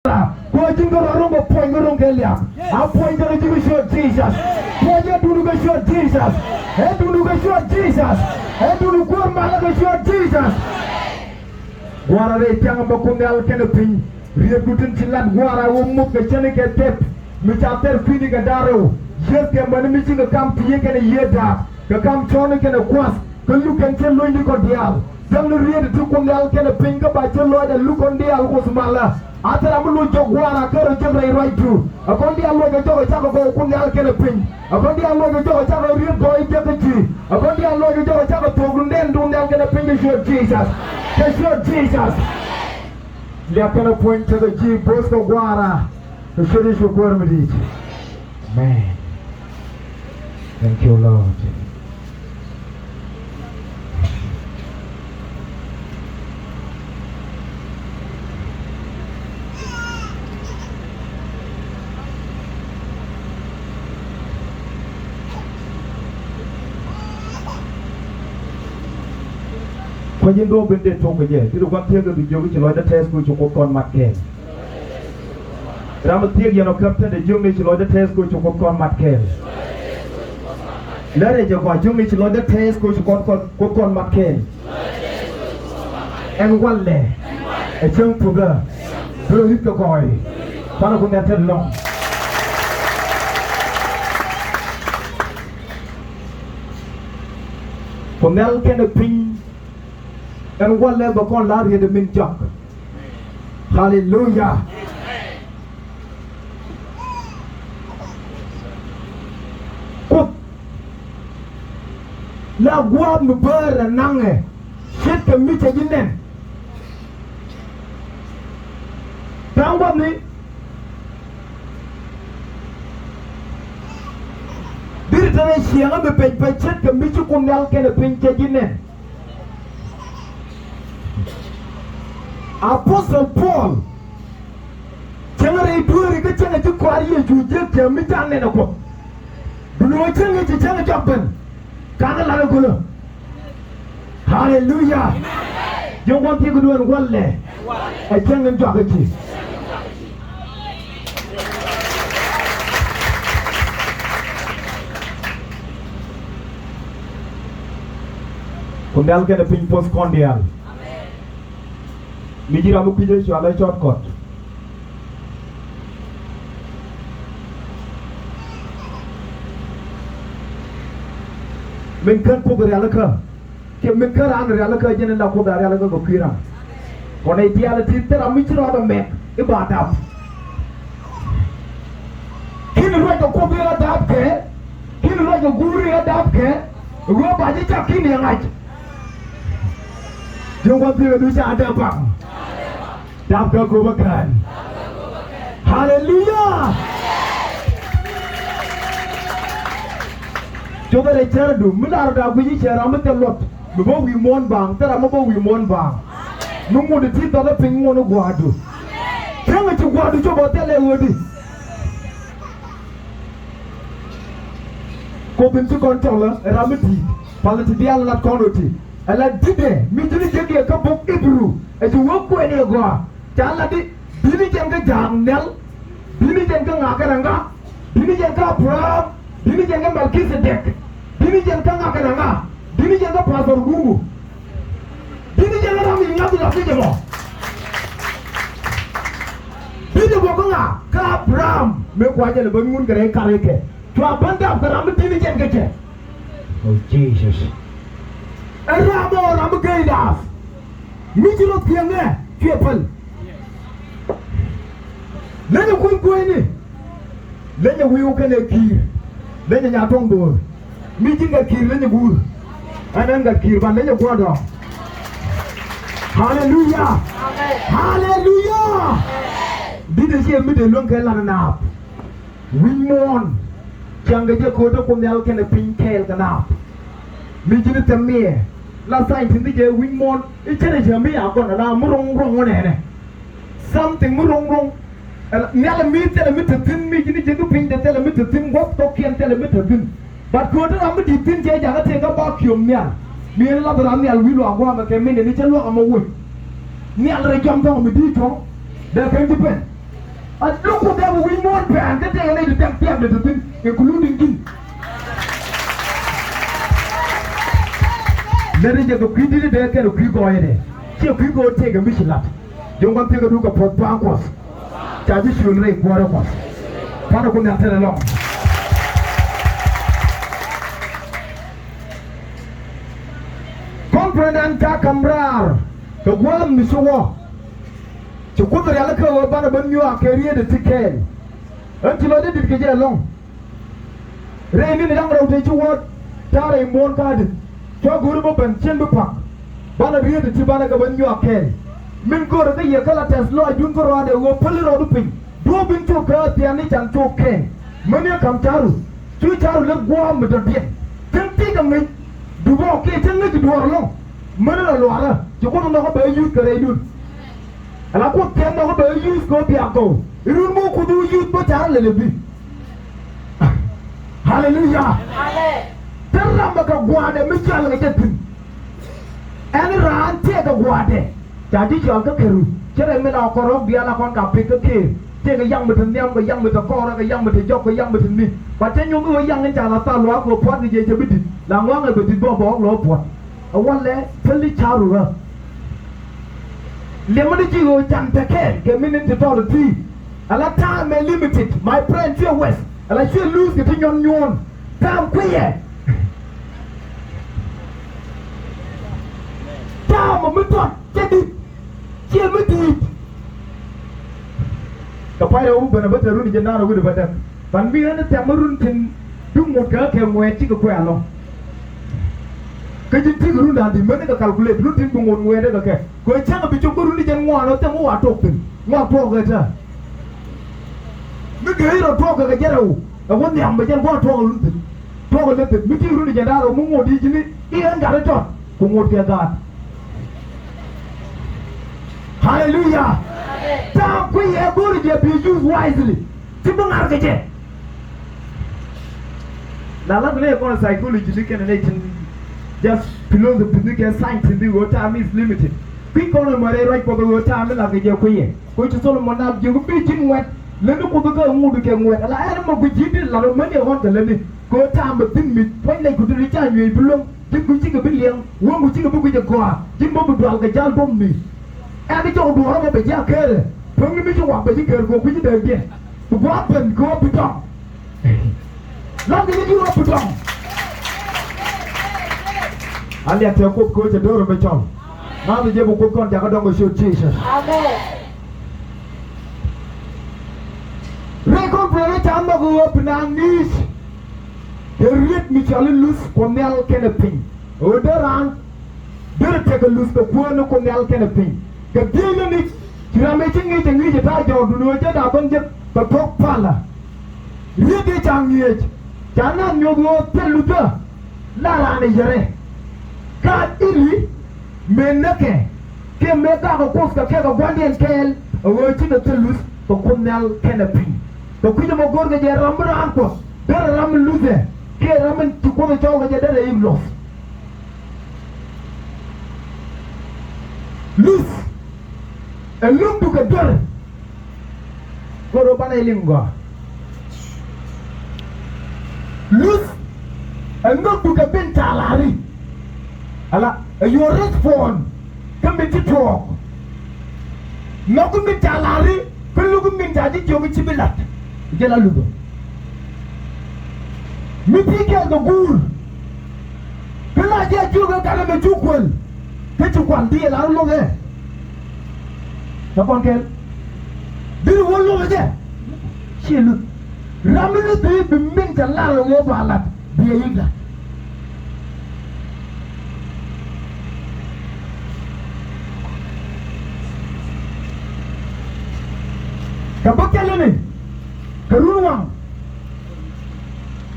Going to a point on Gelia. I point to the show Jesus. Point to the show Jesus. And to the show Jesus. And to the good man of the show Jesus. What are they young about Kunal Canopy? Reputin Chilan, Wara will move the Chenica tip. Michael Phoenix Adaro. Je-kɔb when missing a camp to Yek and a year dark. The camp tonic and a quas. Can you can tell Lundi Cordial. Then the real to Kunal can a pink up by Tell and look on the Alcosmala. After Amulu Jogwana, Kerry right through. Upon the Alloga Joe Chavo Kunal can a pin. Upon the Alloga Joe Chavo real boy get the G. Upon the Alloga Joe Chavo Togun, then don't get a pin to show Jesus. They show Jesus. They are going to point to the G. Bosco Guara. The Shadish of Gormity. Man. Thank you, Lord. When you go with the talk again, you don't take the video which you like the test which you go on Muthɛ. I'm a take you know, Captain, the Jung which you like the test which you go on Muthɛ. Let it go, Jung which you like the test which you go on Muthɛ. And one day, a young program, Blue Hickory, Panagunata long. From now can a pin. And one level called Larry the Min Jock. Hallelujah. La guab me bear and nange. Shit can meet again. Down what me? Did it a share of the page by check and meet you come now can a pinch again. Apostle Paul, General Duri, the China to Korea to Jiɛɛn Mitan and a quote. Blue China to China Japan. Canada. Hallelujah. You want to do it one day. I tell them to Kunal get a pin post cordial. Mijira mukije shwala Chot. Mình cân phục cái là cơ, thì mình cân ăn cái là cơ cho nên là cuộc đời là cơ của kia. Còn này dia là thịt là mình chỉ lo được mẹ, cái bà đạp. Khi nó nói cho cô biết là đạp cái, khi nó nói cho guru là đạp cái, rồi bà chỉ chắc khi này ngay. Chúng con biết là đứa cha đạp bằng. Đạp cơ của bậc thần. Hallelujah. Chúng ta chơi đủ, mình đã đào cái gì chơi ra mình tiền luật, mình bảo vì món vàng, ta làm bảo vì món vàng, nó mua được thịt, ta đã pin mua nó quạt được, thế mà chụp quạt được cho bọn ta lấy rồi đi, cô bên chỗ con cháu là ra mình thịt, phải là thịt diaal là con rồi thịt, là Di-dha, mình chỉ đi chơi cái bốc Hebrew, chú vợ quên này qua, chả là đi, đi chơi cái Ɣä-dhe-rel, đi chơi cái Ɣạ-dhe-rot, đi chơi cái Abraham. Dini jangan Melkisedek, dini jangan Ɣạ-dhe-rot, dini jangan Pastor Guru, dini jangan kami ingat lagi jemaah. Dini bukan ke Abraham, mekuaja le bangun kere kare ke, cuma bandar keram dini jangan kece. Oh Jesus, Ɛ-mor gaidas, mijilot kiangnya, To-pɛl. Lenya kun ni, lenya wiu kene kir. Lenya nyatong do mi jinga kir lenya gur ananga kir ban lenya godo. Hallelujah. Hallelujah. Dide sie mi de lon ke la na win mon janga je ko to ko nyal ken pin kel kana mi jini temie la sai tin de win mon e chene je mi ya ko na murong rong ne something murong Nyala mi tele mi tetin mi jini jengu ping de tele mi tetin wop tokian tele mi tetin. But ko to am di tin je janga te ga ba kyom nya. Mi la bra mi al wilu agwa ma ke mi ni chelo am wo. Ni al re jam to mi di to. Da ke di pen. look at them we more band that they need them the thing including kin let it go quickly they can quick go in here quick go take a mission lap don't want to look at pot bankos charges should rate water cost para con tell along confident ka kamrar the one misowo to Koth Nhial ka ba ban yo akeri de tiken until they did get along reini ni dang rawte ci wot tare mon ka de to guru bo ban chen bu pak bana riye de ci bana ga ban yo akeri min ko re ye kala tes lo dun ko ro de wo pali ro du pin do bin to ka ti ani chan to ken mani kam charu tu charu le gwa mu de bien tin ti ga mi du bo ke tin ni du ro mani la lo ara ci ko no ko ba yu kare dun ala ko tem no ba use ko bi ako irun mo ku du use bo tar le bi hallelujah amen terra ba ka gwade mi chal ga tetin en ran te ga gwade ja di chal ka keru chere me na ko ro bi ala kon ka pe ka ke te ga yang mutin nyam ga yang mutin ko ra ga yang mutin jok ga yang mutin ni ba te nyu ngo yang en ja la ta lo ko pot ni je je bi la ngwa ga bi bo bo lo pot awan le peli charu ra Lemon Jigo Jantake, get minute to tell the tea. A lot time may limited. My friend, fear west. And I should lose the thing on you on. Damn queer. Damn, a method. Get it. Get it. The fire open a better room than with a better. But we understand Marun can do more girl can wear chicken quail. Cái chính thức luôn là thì mới cái calculate luôn tin cùng một người đấy là kệ. Cái chắc là bị chúng tôi luôn đi chân ngoan nó tem ngoan trộn từng ngoan trộn cái chưa. Mấy cái đó trộn cái gì đâu. Là quan niệm bây giờ ngoan trộn luôn từng trộn cái lên từng mấy cái luôn đi chân ra rồi muốn ngồi đi chứ đi. Ý anh cả đấy trộn cùng một cái gạt. Hallelujah. Ta quý em bố đi be used wisely. Chứ không ăn cái gì. Là lắm cái con psychology đi cái này just below the physical science in the world time is limited. Quick on my right for the world time like a queen. Which is all one up you be chin wet. Let me put the girl who can wet. And I am a good jitty, a lot of money on the limit. Go time but didn't meet when they could reach out you belong. Jim could take a billion, one would take a book with a car. Jim Bob would get Jal bomb me. And the job will have a jack care. Don't me to walk, but you can go with it again. The weapon go up to top. Not the you up to top. And yet, your cook goes to door of a child. Now the Jebo cook on Jagadong show Jesus. Amen. Record for it, I'm not going up in our knees. The read me shall lose Cornell Canopy. Oh, there aren't. They'll take a loose the poor no Cornell Canopy. The dealing it, you are making it and read it out of the Noja Abundant, the top pala. Read it on the edge. Jana no go tell Luther. Lala Nijare. God ili menake ke meka ko koska ke ko gwandien kel o woti no telus to Cornell Canopy to kuja mo gorga je ramra anko dara ram luze ke ramen tu ko jaw ga je dara imlos lus e lumbu ka dor goro bana lingwa lus e lumbu ka bentalari ala your red phone come to talk no come to talari kullu come to jadi jogi cibilat jela lugo mi pike do gur kala je jogo kala me jukwal te jukwal di la lo ge ta kon kel di wo lo ge chelu ramlu de bi min ta la lo balat bi yiga Kabakalene, Karuwang,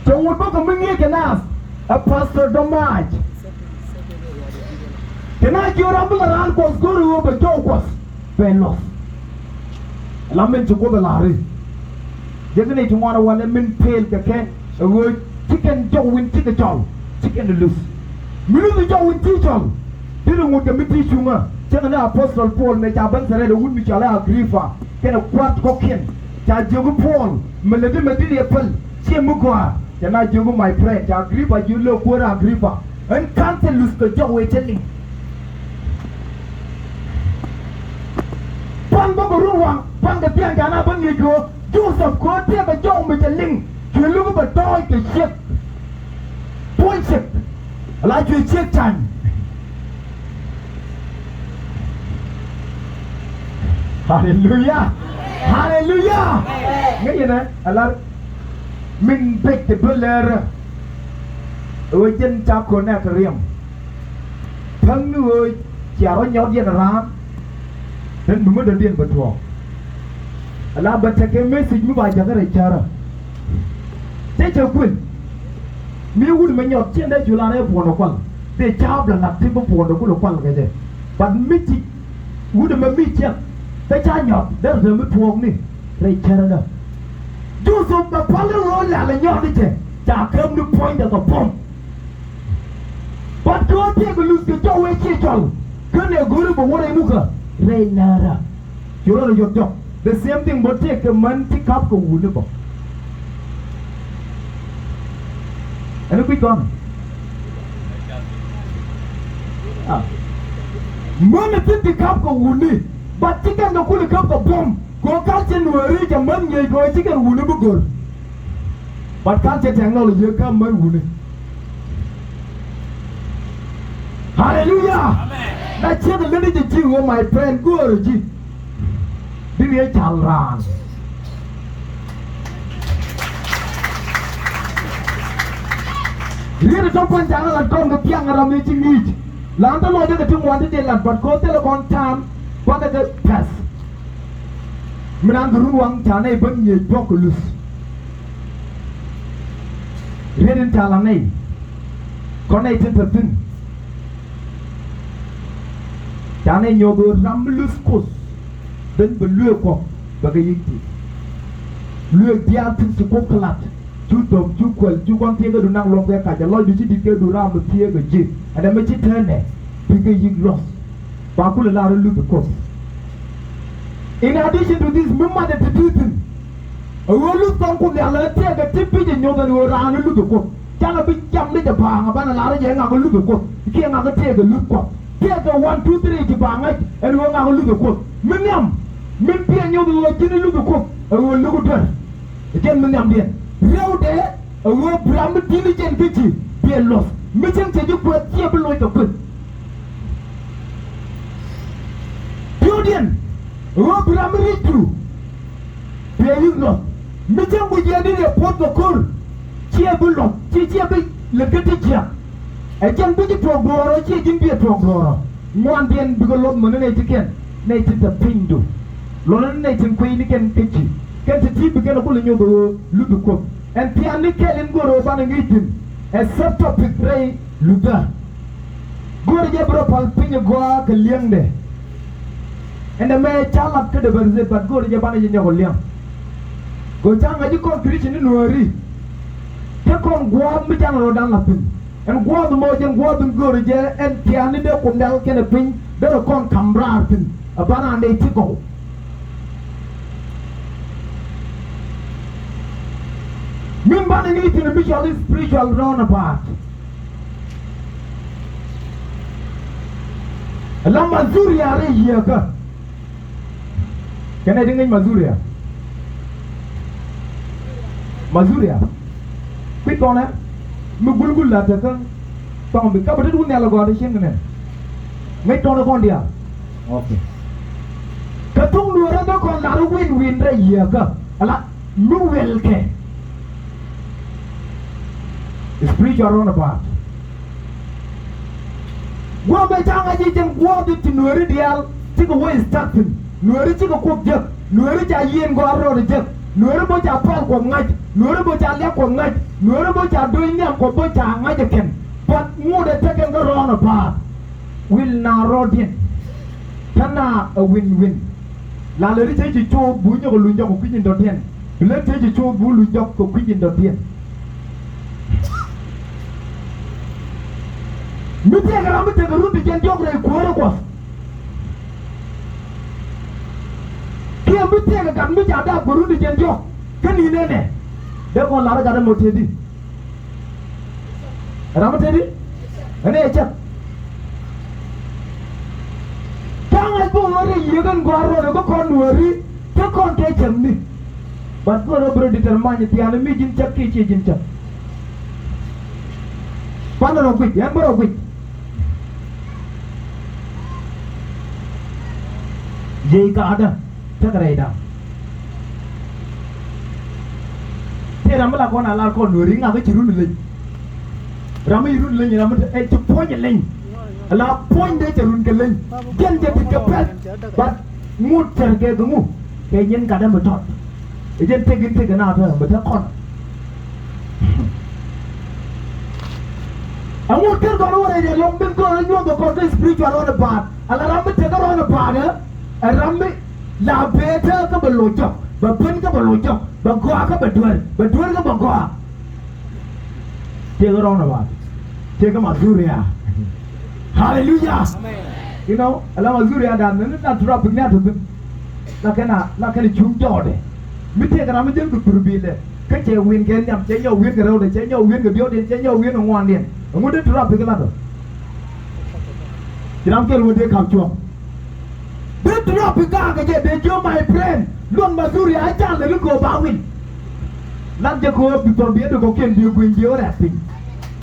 so what book of me can ask a pastor Domaj. Tonight your ambulance was going over joke was very lost. Lamin to go the lari. Doesn't it want to want a min pale the a word chicken joe win chicken jow, chicken the loose. Middle joe win teacher. Didn't want the meat sugar. Tell the apostle Paul make a bunch of the wood which allow griefer. Can a quart cocken, cha jogu Paul melede mediri apple che mukwa jana jogu my friend cha Agrippa julo kura Agrippa en cancel lus ko jo weteling pan ba ruang pan de pian jana ban ni go Joseph ko te ba jo weteling julo ko ba toy ke chep point chep la ju chep chan Hallelujah Hallelujah nghe gì nè là mình biết cái bữa lơ ở trên cha con nè cái riêng thân người chả có nhau gì là nên mình mới đơn điên bật thua là bật cái message mới bài cho cái này chờ rồi thế chờ quên nếu quên mình nhọt trên đây chủ là đây buồn nó quăng để chào là nạp thêm buồn nó cũng nó quăng cái gì bạn mít chị quên mà mít chưa thế cha nhọt để rồi mới thua nè đây chờ rồi Joseph mà phá lên rồi là nhọt đi chứ chả cơm được point được cái bom bạn có thể có lúc cái cho ấy chia chọn cái này gửi được một cái mục à đây là chú là nhọt nhọt the same thing but take a man pick up cái vụ nữa bỏ anh biết con à man pick up cái vụ này but chicken nó cũng được cái bom có cá trên người đi chẳng mấy người coi chicken vụ này bự but cá trên thằng nào là dễ cá mấy vụ này Hallelujah đã chết rồi lên đi chịu của my friend của rồi chứ đi về chào ràn Lihat trong quan trọng là con được kiang ở đây chính đi làm tao nói cái trung quan thế là vật có thế là con tham quan cái pass mình ăn cái ruang chả này vẫn nhiều cho cái lus Lihat đến chả làm này con này trên thật tin chả này nhiều cái ram lus cos đến bên lừa qua và cái gì lừa dia tin sự cố khlat chú tôm chú quẩy chú quan thiên cái đồ năng lòng cái cảจะ lôi đi chỉ đi cái đồ ra một thiên cái gì anh em mới chỉ thế này thì cái gì loss và cũng là làm được cost in addition to this mama that the truth ở lúc xong cũng là thế cái tiếp bây giờ nhiều cái đồ ra nó lúc được cost chắc là bị chăm lấy cái bảng mà bạn là làm cái ngã cái lúc được cost kia ngã cái thế cái lúc cost kia cái 1 2 3 cái bảng ấy anh ngã cái lúc được cost mình nhầm mình bia nhiều cái chỉ lúc được cost ở lúc được cái mình nhầm điện Rau deh, awak berapa diligent kerja, dia lost. Macam saja buat dia belum dapat. Kemudian, awak berapa itu, dia lost. Macam buat dia pot dokor, dia belum, dia be lekat dia. Ajan buat program, dia jumpa program. Muan dia bergelap mana ni cikan, ni cerita pindu. Lalu ni cerita kuih ni kan kerja. Kan setiap bagian aku lenyap lupa kau. And pianik kalian guru apa nengitin? Except topic ray lupa. Guru je berapa punya gua kalian deh. And the me calap ke depan zebat guru je mana je kalian. Gua jangan aja kau Christian ni nuari. Dia kau gua macam rodan lapin. And gua tu mau jangan gua tu guru je. And pianik dia kau dal kena pin. Dia kau kamera pin. Apa anda itu kau? Memang ini itu spiritual roundabout. Alam mazuri ada iya ke? Kena dengar mazuri ya? Mazuri ya? Kau tahu na? Mugul lah tu kan? Tahu tak? Kau betul ni alago ada siang ni. Mai tahu na kau dia? Okay. Ketung luar tu kau lalu win dah iya ke? Alah, nuvel ke? Spiritual roundabout. Gua macam aja jeng gua tu nuari dial, cika gua starting, nuari cika kok jek, nuari cayin gua arro jek, nuari bocah pal gua ngaj, nuari bocah liak gua ngaj, nuari bocah duinya gua bocah ngaj ken. But muda teken gua roundabout, will narodin, karena a win-win. Lalu dia cik cuba bunyi gua lunjak gua kucing dotien, lalu dia cik cuba bunyi lunjak gua kucing dotien. Muthɛ kalau muthɛ kerut bikin jok dari kuoth. kia mi te ga mi ja da guru di jen jo kan ni ne de ko la ga da mo te di ram te di ane cha tang ai bo ri ye gan garo ko kon wori ke kon ke chem ni but ko ro determine ti ana mi jin chak ki chi jin chak pan ro gui yan ro gui ye ka ada chắc cái đó thế là mới là con là con nửa ring cái chữ run lên rắm ấy run lên là mình ấy chụp point lên là point đấy chữ run cái lên chân chữ bị cái pet bắt mút chân cái ngu cái nhân cả đêm một chọn cái chân cái nào thôi mà thấy con ông mút cái con nó này để lồng bên con nó nhua con cái spiritual on the bar là rắm ấy cái on the bar nữa rắm ấy là better ka belojok ba pen ka belojok ba goa ka beduan ka ba goa tiga rona ba tiga mazuria hallelujah amen you know ala mazuria dan na drop nya to la kana chung jode mi tiga ram jen ku turbile ka che win gen nyam che yo win ka ro de che yo win ka bio de che yo win ngwan den ngu de drop ka la do jiram ke lu de kam chuo biết drop cái gì để cho my friend luôn mà duri ai chẳng là go bawin làm cho cô bị tổn biết được có kiện điều quyền chiếu đẹp tình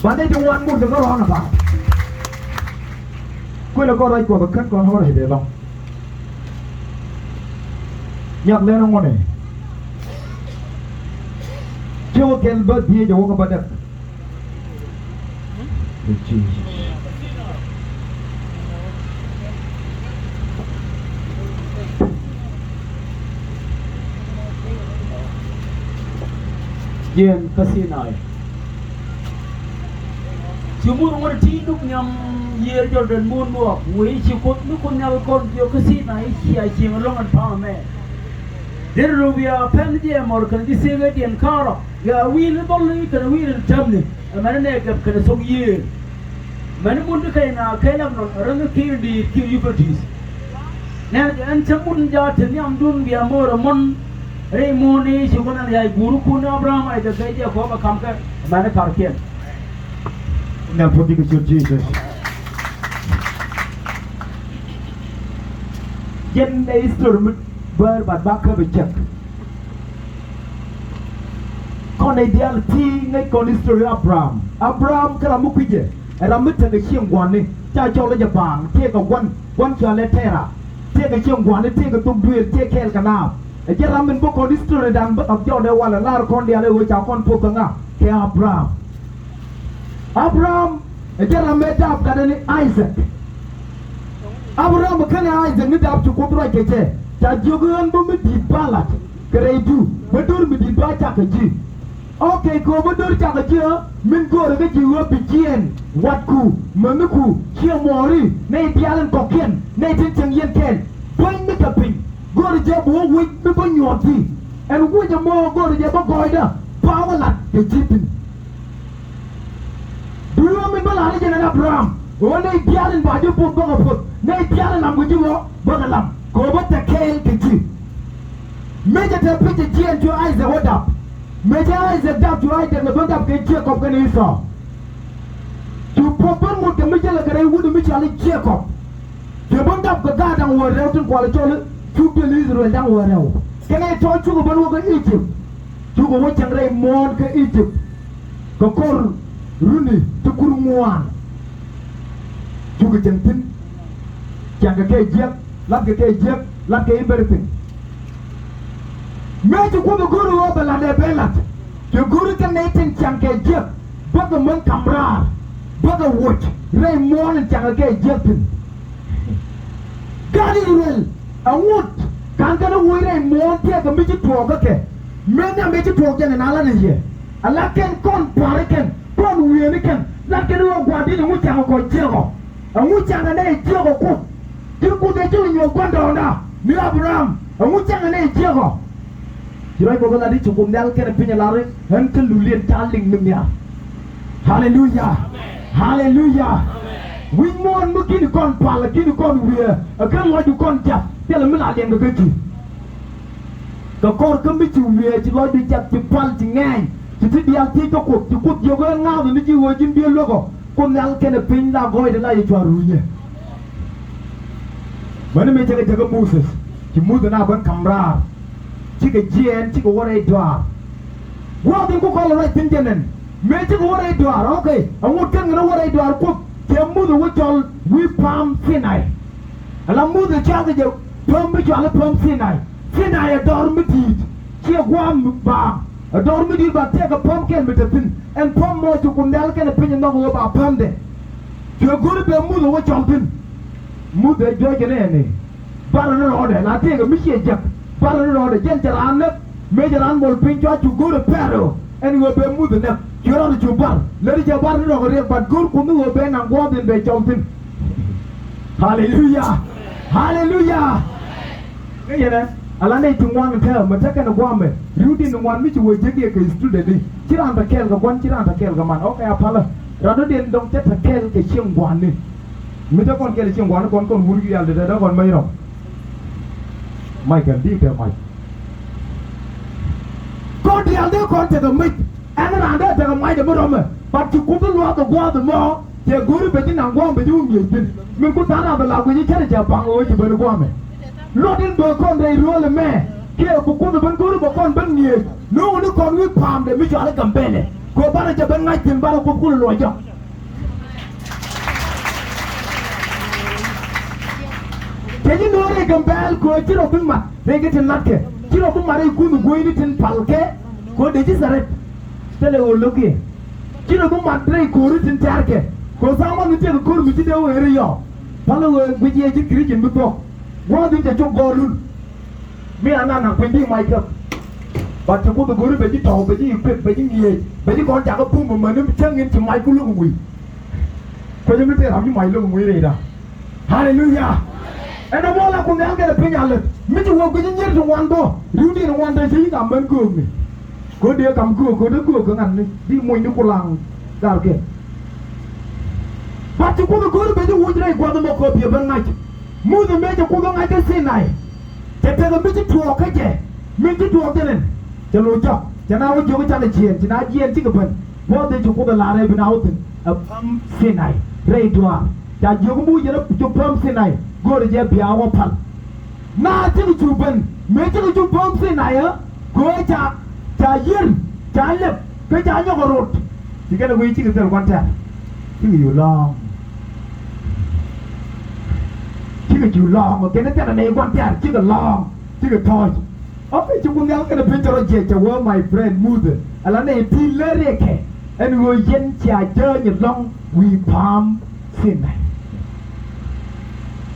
và đây trong one mood nó là bảo quên là con đây của bậc con không có thể để lòng nhặt lên không ngon này chưa kiện bớt gì cho các bạn được Jiɛɛn ka Thi-nay chỉ muốn ngồi thi đúc nhầm Yieer Jɔr-dɛn muốn mua với chỉ cốt nước con nhau con điều cái Thi-nay chỉ mà long ăn phao mẹ đến rồi bây giờ pen gì Ɛ-mor cần đi xe cái điện car ya wheel ball này cần wheel châm này mà nó Nɛ-gɛb cần song Yieer mà nó muốn cái nào cái làm nó rồi nó kêu đi kêu Yu-pɛ-ree-tidh nè anh chăm muốn giờ thì nhầm đun bây giờ mua rồi mon Rei moni shukunan ya guru kuna Abraham Ay-dhɛk Je-kɔb kam ka mana karkian now put the Jesus jen day storm ber bad bak ka becek kon ay dial ti ngay kon story Abraham kala mu kuje era mitte ga chieng gwan cha cho la jabang tie ka gwan cha le tera tie ka chieng gwan tie ka tum duel tie kel kana je ramen bo kon story dan ba ab jode wala lar kon dia le wo cha kon po ka nga ke Abraham je ramen dab ka ni Isaac Abraham kana Isaac ni dab chu ko dra ke che cha jogan bo mi di balat kredu bedur mi di ba cha ka ji okay ko bedur cha ka ji min go ga ji wo bi Jiɛɛn wat ku menuku chia mori nei dialan ko ken nei tin chang yen ken boy mi ka pin go ri je bo wi mi bo nyoti en wo je mo go ri je bo goida power lat ke jipin duwa min ba la ni na Abraham go nei dialan ba ju po go po nei dialan lam go ji wo bo ga lam ko bo ta kel ke ji me je ta pi je Jiɛɛn ju Isaac what up me je Isaac dab ju Isaac le bo dab ke Je-kɔb ke ni so tu popon mo ke mi je la gare wudu mi chali Je-kɔb je bo dab ke ga dang wo rew tin ko la chole tu de Israel dang wo rew ke ne to chu go bo ko Egypt tu go wo chang re mon ke Egypt ko kor runi tu kur muan tu go chang tin chang ke Jep lat ke Jep lat ke everything me tu ko guru wo bela de belat tu guru ke ne tin chang ke Jep ba ko mon kamra ba ko wot re mon chang ke Jep God Israel awut kan kana woire mon tie ga mi ti to ga ke me na me ti to ga na ala ne ye ala ken kon pare ken kon wie ni ken la ken wo gwa di mu chang ko Je-kɔb amu chang na Je-kɔb ko ti ku de ju nyo kon do na mi Abraham amu chang na Je-kɔb jirai ko ga di chukum dal ken pinya lare han ke lulien taling nim ya hallelujah hallelujah we mon mu kin kon pala kin kon wie a kan lo ju kon ja tele mi la len ga ji Ka kor ka mi chu wie chi lo di chap chi pal chi ngai. Chi dial ti ka kut yo ga nga ni chi wo jin bi lo ko. Kuoth Nhial kene pin la goi de la ye chwa ruye. Mane me chega chega Moses. Chi Muthɛ na ban kamra. Chi ka Jiɛɛn chi ka wore dɔaar. Wa din ko ko right tin jenen. Me chi ka wore dɔaar. Okay. Angu ken na wore dɔaar ko ke Muthɛ wo chol wi pam Thi-nay. Ala Muthɛ cha ga je pam bi chwa pam Thi-nay. Thi-nay a dor mi ti. Chi gwam ba. A dor mi di ba te ka pam ken mi te pin. En pam mo chu Kuoth Nhial ken pin no go ba pam de. Ke guru be Muthɛ wo chol pin. Muthɛ jo jene ne. Bara no ode la te ga mi che jak. Bara no ode jen jaran ne. Me jaran mol pin cho chu guru pero. En wo be Muthɛ ne. Kiro chu bar. Le di bar no go re ba gur ku no be na go den be chol pin. Hallelujah. Hallelujah. Ke yene ala ne tungwan ka ma ta kana gwame. Rudi no wan mi chu wo jege ke student ni. Kiran ta kel ga kwan kiran ta kel ga man. Okay apala. Rado den dong te ta kel ke chim gwan ni. Mi ta kon kel chim gwan kon wuri yal de da kon mai ro. Mai kan di ke mai. Kon di al de kon te ga mai. Ana na da te ga mai de mo me. Ba ti ku lu to gwa de mo. Te guru be ti na gwa be ju mi tin. Mi ku ta na da la ku ji kere ja bang o ji be gwa me. Lodin do kon de role me. Ke ku ku ben guru ba kon ben ni. No ni kon wi pam de mi ja le gambele. Ko bara ja ben ngai tin bara ku lo ja. Keji no re gambel ko tiro bin ma. Re ke tin natke. Tiro bu mare ku mi goyi tin palke. Ko de ji sare. Tele o loki. Tiro bu matre ko ru tin tarke. Ko sama ni te ko mi ti de o ere yo. Palo we ji ji kiri jin bu to. Wa din te cho golun. Mi ana na kwendi mai ka. Ba te ko guru be ji to be ji pe be ji ni. Be ji ko ja ko pu mo ni changin ti mai ku lu ngui. Ko je mi te ram ni mai lu ngui re da. Hallelujah. And the wall I could not get a pin out. Mitchell will get in here to one door. You didn't want to see them and go me. Go there, come go to go and be more Nicolang. Okay. But you could go to bed with a Guadalupe of a night. Move the major Kuoth like a Thi-nay. They tell a bit to a kaja. Make it to a dinner. The Lord Job. Then I would go to the Jiɛɛn. Then I Jiɛɛn Tigapan. What did you put the ladder even out a pump Thi-nay? Ray dwar. That you move to pump Thi-nay. Go to Jiɛɛn Piawa Pal. Now, till you ben, make it to pump Thi-nay. Go to Yieer Jɔr-dɛn, Ɣä-dhe-rot. You get away to the one time. Give you long. Give you long. Okay, let's tell me one time. Give a long. Give a toy. Okay, you will not get a picture of Jiɛɛn, my friend Muthɛ. And I name Thi-nay. And we yen Jiɛɛn long. We palm Thi-nay.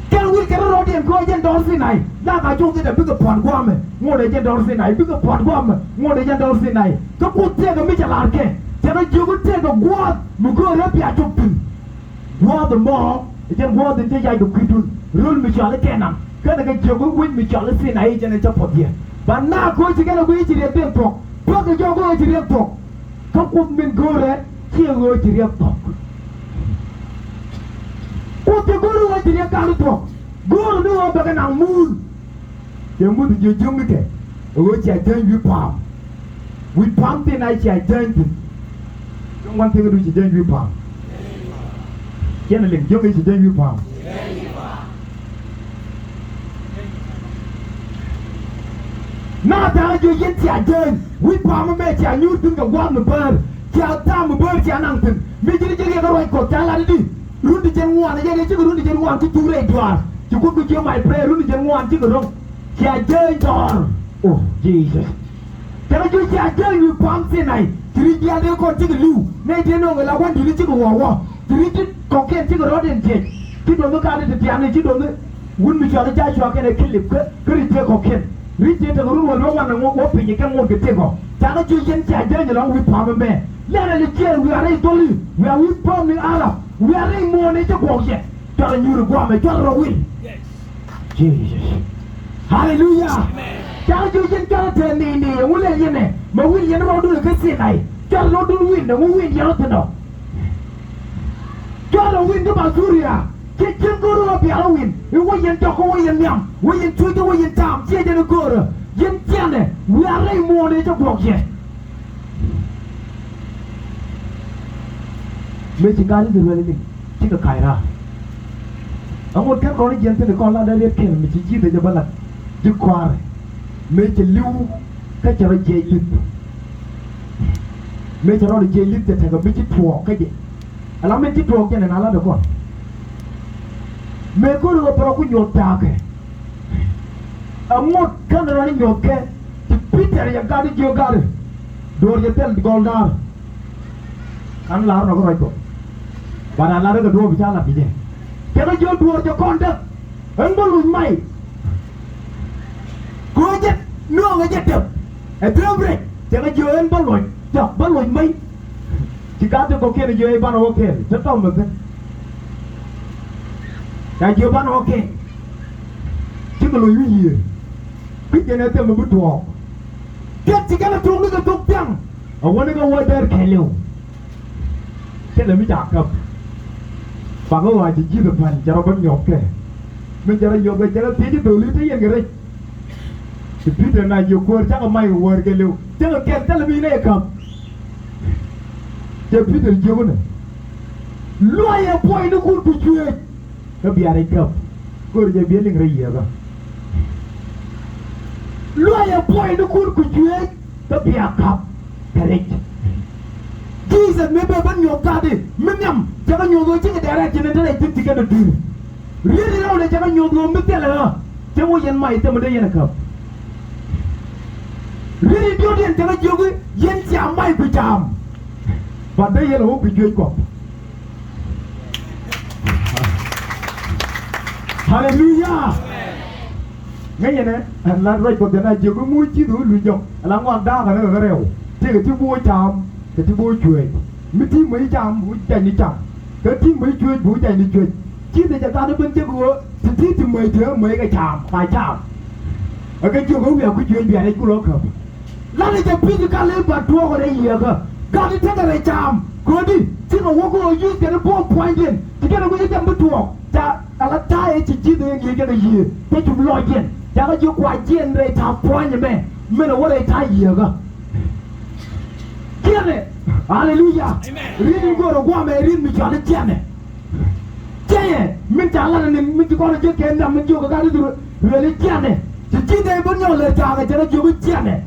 Can we get a road and go again down Thi-nay? Now I told you the bigger pot woman, more than down Thi-nay, bigger pot woman, more than down Thi-nay. To put take a Mitchell Arke, tell you would take a guard, Mugo Rapia Chopin. War the more, then war the day I do Kidun, rule Michelle Kɛ-naan. Gonna get you with Michelle Thi-nay and a top here. But now go to get away to the big talk. Put the job away to the talk. Come put me go there, here go to the talk. What the guru went to the account? Go to the open and moon. The moon you do me, which I tell you, palm. We palm the night I turned him. Don't want to do the danger palm. Generally, you is the danger palm. Now that you get your turn, we palm a match and you think of one bird. Tell time a bird, Janangton. Make it get a right call, tell her to do. Rudy Jen 1, again, you Rudy Jen 1 to 2 red dwar. You could be my prayer, Rudy Jen 1 to the room. Jiɛɛn Jɔr-dɛn. Oh, Jesus. Can I do Jiɛɛn you pump Thi-nay? 3 years ago, take a loo. Nay, you know, I want to reach a war. 3 cocaine, take a rod and jet. You don't look at it, the piano, you don't. Wouldn't be sure the judge can kill it. Could take cocaine. Reach it to the room, no one and open, you can walk the table. Tell you, Jiɛɛn along with Palmer Man. Let it jail, we are told we are with Palmer Arab. We are in more than the walk yet. Telling you to go and tell her win. Jesus. Hallelujah. Tell you can tell me, will you know? But we you know do the Thi-nay. Tell not to win, the win you know. Tell a win to Masuria. Get him go to a win. We win talk away and yam. We in tweet away in town. Jiɛɛn go. yin tiane we are lay mo ne cho bok ye me chỉ cái gì rồi chỉ có khai ra ông một cái con đi yin thì con là đã liệt kê mình chỉ để cho bạn là chỉ qua me chỉ lưu cái cho nó dễ lít me cho nó dễ lít thì thành cái me chỉ thuộc cái gì là me chỉ thuộc cái này là được không me có được bao nhiêu nhột ta cái một cái nó nhột cái thì Peter yang cái gì cái đồ gì tên gold dar kan là nó có rồi và là cái đồ bị sao là gì cái nó vô đùa cho con đó anh muốn lùi mày cô chết nương cái chết được em thương vậy cái nó vô em bắt lùi mày chỉ cá cho con kia là vô em bắt ok rất đông được đấy cái vô bắt ok chứ mà lùi cái gì biết cái này tên mà bứt thọ cái chỉ cái nó trúng cái trúng chăng ở ngoài cái ngoài đây kẹt liu cái này mới chặt cặp và cái ngoài chỉ được phần cho nó vẫn nhột kìa mình cho nó nhột cái cho nó tí từ lý tí cái đấy thì biết này nhiều quân chắc là may của quân cái liu chắc là kẹt chắc là bị này cầm chứ biết được nhiều này loài ở ngoài nó cũng bị chuyện nó bị ai cầm quânจะbiến thành gì vậy loài ở ngoài nó cũng bị chuyện nó bị ai cầm correct Jesus me be ban yo gade me nyam jaga nyogo ci dara ci ne dara ci ga du yiri raw le jaga nyogo me tela te wo yen mai te me de yen kap yiri dio den jaga jogo yen ci am mai bi jam ba de yen wo bi joy ko hallelujah ngay ne la roi ko dana jogo mu ci du lu jom la ngon da ga ne rew te ga ci bo jam cái thứ bôi chuối, mấy thứ mấy trăm bôi chạy đi chậm, cái thứ mấy chuối bôi chạy đi chuối, chỉ để cho ta nó bên chơi búa, thì mấy thứ mấy cái chạm, vài chạm, ở cái chỗ không biết cái chuối về đây cũng lo không, là để cho biết cái lấy bát đũa của đây gì cơ, cái đi theo cái chạm, coi đi, chỉ có tôi có use cái ball point in, thì cái nó có cái bát đũa, cha, là cha chỉ để cái này gì, cái chụp lòi tiền, cha cái chụp quay tiền để chạm point như mẹ, mình là cái cha gì cơ. Tiene, hallelujah. Rin go ro gwa me rin mi jale tiene. Tiene, min jala ne min ko ro je ken da min jo ga du le tiene. Ti de bon yo le ja ga je jo tiene.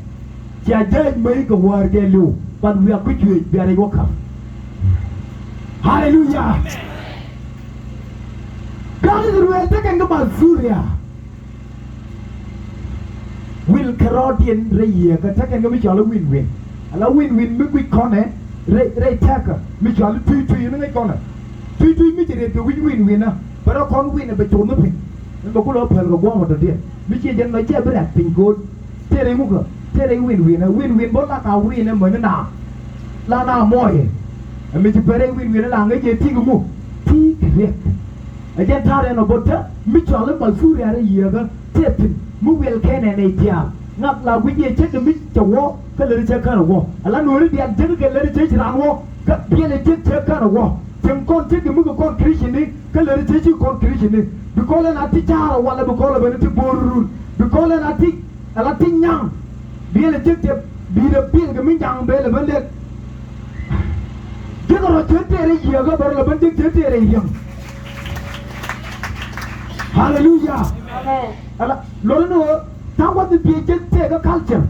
Ti a je me ko war ke lu, ban wi ku ju bi ari go kam. Hallelujah. God is real te ken ba zuria. Will Carodian re ka te ken go mi jale win. Là win mới con này, rei thắc mới cho nó thui nó ngay con này, thui mới chỉ để từ win à, và nó con win là bị trốn nó pin, nó có lỡ phải có qua một đợt mới chỉ dân nói chơi với đặt pin code, thế đấy cũng được, thế đấy win à, win bớt là cao win mới nó là nào mồi, mình chỉ phải win nó làm cái gì thì cũng mua, thì việc, ở trên thao đây nó bớt thế, mới cho nó bằng phu ra đây gì cơ, thế thì mua về cái này tiệt, ngặt là cái gì chết được mới cho cái lời chơi cái nào là nuôi đi ăn chơi cái lời chơi chỉ làm cái bia lời chơi cái nào chẳng con chơi cái mức con Christian đi cái lời chơi chỉ con Christian đi bị con lên ati cha hoặc là bị con là bênที่ boru bị con lên ati nhang bia lời chơi bia cái mình nhang bia là bên đấy cái đó chơi cái gì cái đó là bên chơi cái gì hallelujah là lối nữa thằng quan thì bia chơi cái culture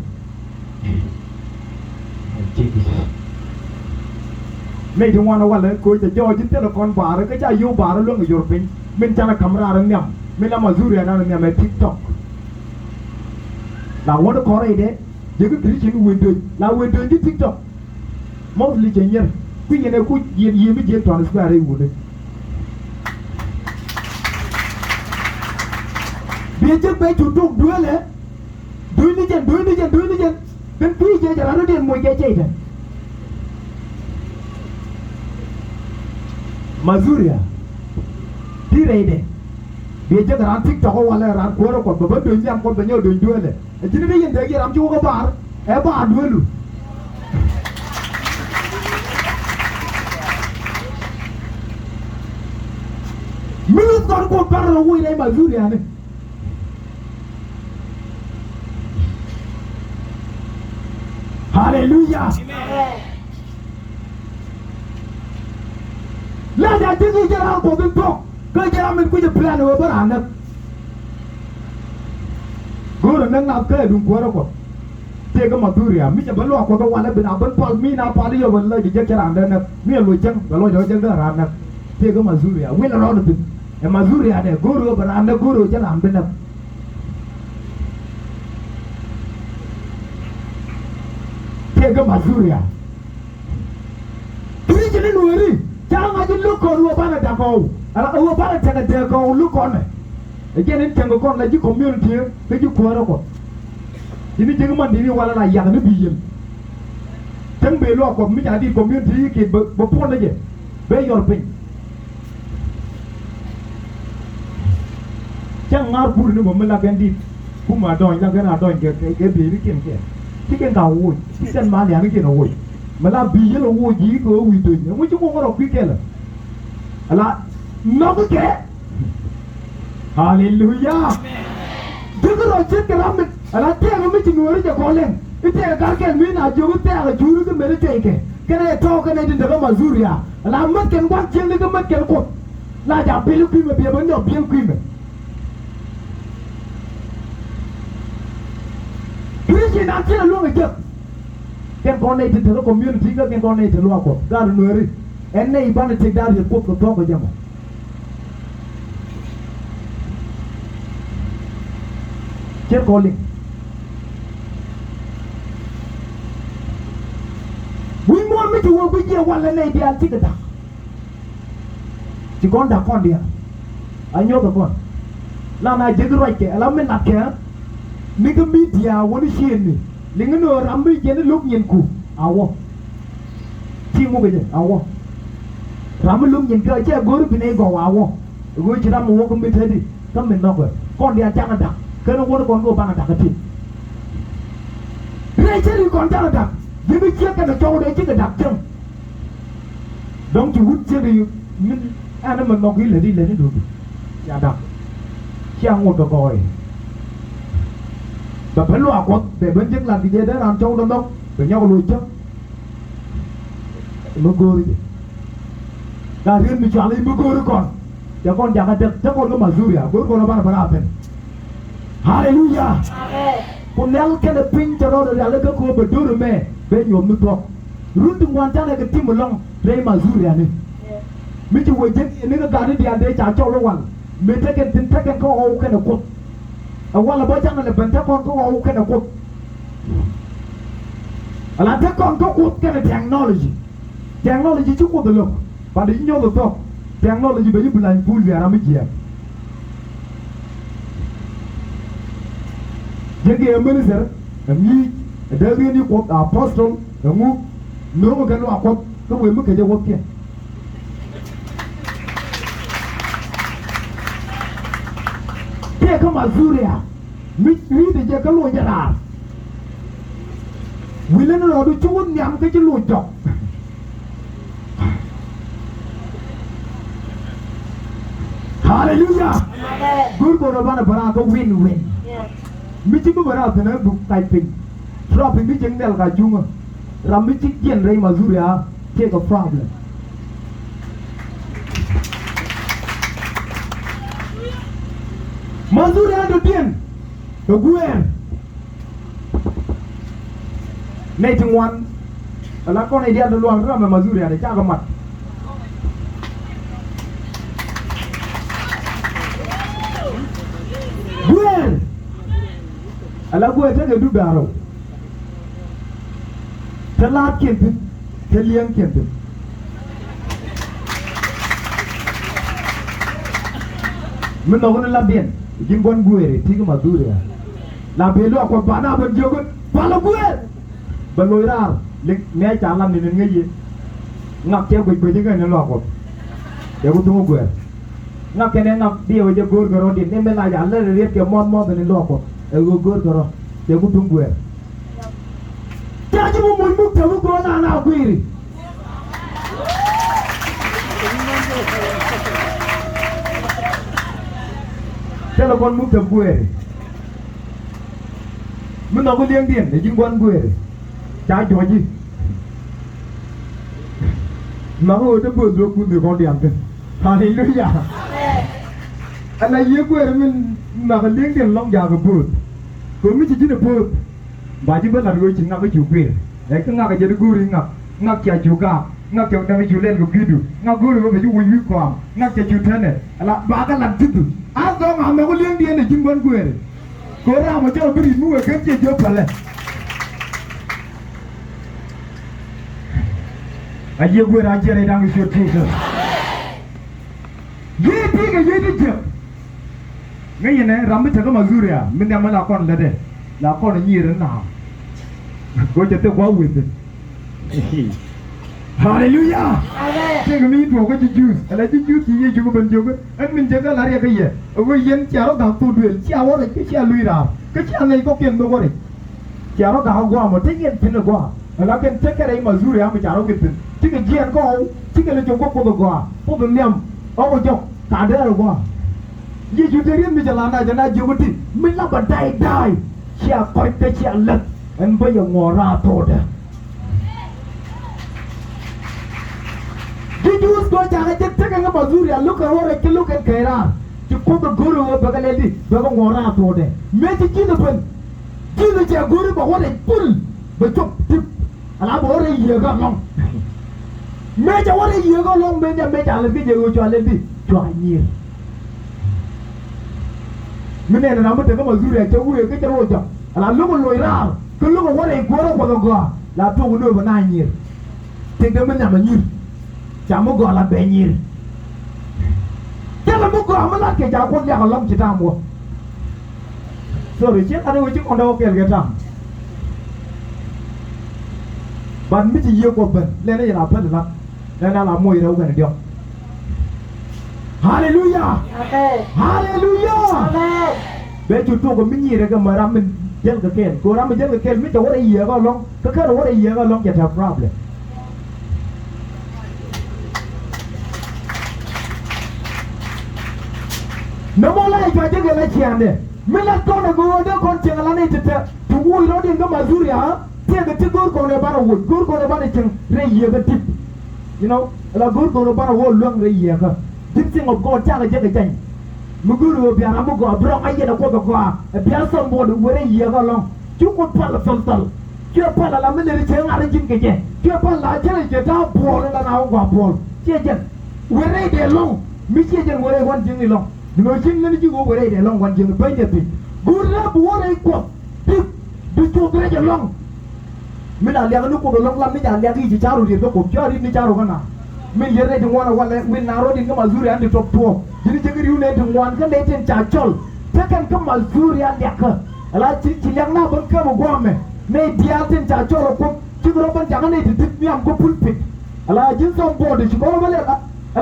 mấy thằng ngoan nó lên coi cho chính thế là con bà rồi cái cha yêu bà nó luôn ở Europe mình cha là camera nó nhầm mình làm mà du nó nhầm ở TikTok là nó có đây đấy giờ cái chuyện win đường cái TikTok mostly chơi nhỉ cái gì này cũng gì mới chơi toàn square đây rồi bây giờ bây chủ động đuổi lên đuổi đi chân bên phía chơi cho nó điên mùi cái chơi thôi Mazuria đi đây đấy bây giờ làm TikTok hoặc là làm quay còn bấm đường nhầm còn bao nhiêu đường đuôi này chỉ biết hiện tại làm chú có bà đuôi luôn mình còn có bà rồi quay đây Mazuria này Hallelujah. Là đã chứng gì cho nó của bên phong. Cái cho mình cứ plan rồi bắt hẳn. Guru nang na ke dum ko ko. Te ga maturia mi cha balwa ko to wala bina ban pal mi na pali yo wala je kera na mi lo jang lo jo jang da ran na. Te ga mazuria wi la ro de. E mazuria de guru bara na guru cha lam bina. Te ga mazuria. Turi je ni wori. Cha nga je lu ko ru ba na da ko. Ala o ba na ta ga de ko lu ko ne. Again in Tango Con like community, make you quarrel. You need to man, you want like young billion. Tang be lock of me, I did community, but poor again. Bear your pain. Chang are poor no Mala Gandhi, whom I don't, younger, don't get baby came here. Chicken down wood, chicken man, and again away. Mala be yellow wood, you go with doing, which you want to be killer. A lot, no care. Hallelujah. Jugro check ram ala te ga mi tinori je kolen ite ga ken mi na jogu te ga juru ga mere teke kana to kana din daga mazuria ala mat ken wan chen ga mat ken ko la ja bilu ki me be ban yo bien ki me Kiri na tira lu ga ken ko ne te community ga ken ko ne te lu ko ga nori enne ibana te dar ye ko to ko jamo Check calling. We want me to work with you while I lay the antiquity. She gone down on there. I know the one. Now I did right there. Allow me not care. Nigga media want to share me. Lingano Rambi get a look in cool. Our team over there. Our Ramalum in Kaja go to Pinego. Our which I'm walking with Teddy. Come in number. Con the Canada. Kena word kon go bana dakati. Rachel kon tara dak. Jibi check and the chow de chick dak jam. Don't you would say you animal no gi let it do. Ya dak. Chiang một cái coi. Và phải lo quật để bên chiếc làm gì để làm châu đông đông. Để nhau lùi chứ. Mới go đi. Đã riêng mình chọn đi mới go đi con. Cha con chẳng cái chắc con nó mà vui à. Cuối con nó bán là tiền. Hallelujah. Con nел cái pin cho nó được là cái cô bật đuôi rồi mẹ bên nhổm nước bọt. Rút từng quan trang này cái tim một lòng đây mà vui à này. Mình chỉ quay chết những cái gà đi ăn để trả cho nó hoàn. Mình thấy cái tin thấy cái có ô cái nào cột. Ở quan là bao trang là bên thấy con có ô cái nào cột. Là thấy con có cột cái này technology. Technology chút cột được. Và đến nhau được không? Technology bây giờ bị làm vui về làm cái gì? Jadi minister, kami dari ni kuat apostol, kamu nunggu kan lu kuat, kamu emang kerja kuat kia. Dia kamu Azuria, mi dia kalau jalan, wilayah lu ada cuman yang kerja lu jok. Hallelujah. Guru korban berapa win-win. Mesti beberapa tenar buk typing, tapi mesti jengdel kajunga, ram mesti kian ray mazuria, take a problem. Mazuria tu kian, tu guen, naik one, kalau kau ni dia tu luang ram mazuria ni cakap mat. Guen. Ala gue aja ngadu baro. Telat kientin, teliang kientin. Menurut labian, jimbuan gue, tiga madur ya. Labian lu aku bana berjogun, pala gue. Beloirar, ni jalan ni ngaji. Ngap cewek gue juga ni lu aku. Ya aku tunggu gue. Ngap kene ngap dia aja gue gerodin. Ni melajar, le lihat ke mon ni lu aku. Ego gor goro, dia ku tunggu ya. Jadi mau muk tahu kau nak kuiri. Telepon muk tahu kuiri. Menunggu liang dia, jadi buan kuiri. cha cho gì mà người ta bớt được cũng được con điểm thôi hallelujah anh ấy yêu quê mình mà cái liếng tiền long già cái bớt cũng mới chỉ được bớt bà chỉ biết là người chính là cái chủ quyền đấy cứ ngạc cái gì đó guri ngạc kia chủ cả ngạc kia đang chủ lên cái kiểu ngạc guri có phải chủ quý quảng ngạc kia chủ thế này là bà cái làm chút à do mà có liếng tiền này chính bên quê có ra mà cho cái mua cái gì cho phải này anh yêu quê ra chơi này đang cái chuyện gì ये ठीक है ये ठीक है ngay này làm mấy thằng có mà dư à mình đem là con đấy là con là nhiều đến nào có cho tôi quá quyền đấy hallelujah cái cái mình thuộc cái chữ là chữ gì vậy chữ của mình chữ anh mình chơi cái là cái gì ở cái dân cha nó đào tu luyện cha nó cái cha lùi nào cái cha này có tiền đâu có đấy cha nó đào qua mà thấy tiền tiền qua là cái đấy mà dư à mà cha nó cái tiền chứ cái Jiɛɛn có chứ cái là chúng có được qua có được niệm có được cả đấy là qua ये यूटेरियन में चलाना जना जुगती मिला बटाई die क्या कोई क्या लग इन पे ये मोरा तोड़ ये जूस को चाहे जब तक अंग मजूर या लुक और एक लुक एक कहरा जो को तो गुरु वो बगले दी बगल मोरा तोड़ मैं तो चीज़ क्या गुरु बहुत एक पुल बच्चों टिप अलाप और ये का लॉन्ग मैं जो और ये का लॉन्ग मैं चाले भी जो चाले भी चुआइए mình này là nó mới được cái mà du lịch cho vui cái cho rồi là lúc mà lùi ra cái lúc mà quá này quá đâu còn gò là tôi cũng nuôi vào nai nhiều thì cái mình làm là nhiều chả muốn gò là bể nhiều chắc là muốn gò mới là cái cháu con nhà long chỉ ra mua rồi chết anh ơi chứ còn đâu kẹt cái thằng bạn biết gì yêu của mình lên đây là phân được lắm nên là mùi đâu gần được hallelujah hallelujah bé chủ tôi cũng mình cái mà ra mình dân cái kén cô ra mình dân cái kén mình cho cái gì vậy long cái đó cái gì vậy long chả problem nó mua lại cho cái này chuyện này mình là con là cô đó con chuyện là này chết chú vui nó đi cái mà du à thế cái chú con này bảo vui con này bảo này chuyện này gì cái tip you know là con này bảo vui luôn này gì cái tip sinh of God cha cái chân muguru biar amu go bro aye na ko go biar som bo du wore ye go long chu ko pal fal tal chu pal la me le che ngare jin ke je chu pal la che ta bo la na go bo che je wore de long mi che je wore wan jin ni long no jin ni ji go wore de long wan jin ba je pi gurra bo wore ko du chu de je long mi la le nu ko do long la mi ja le gi ji charu de ko chari ni charu kana mình giờ này thằng ngoan là mình nào rồi đi cái mà duri ăn được top top jadi jangan riu này thằng ngoan cái này trên trà chol thế kan cái mà duri ăn đẹp cơ là chỉ liang na bên cái mà qua mẹ này dia trên trà chol cũng chỉ có bên chẳng này thì thích miam có pulpit là chính xong bộ thì chỉ có cái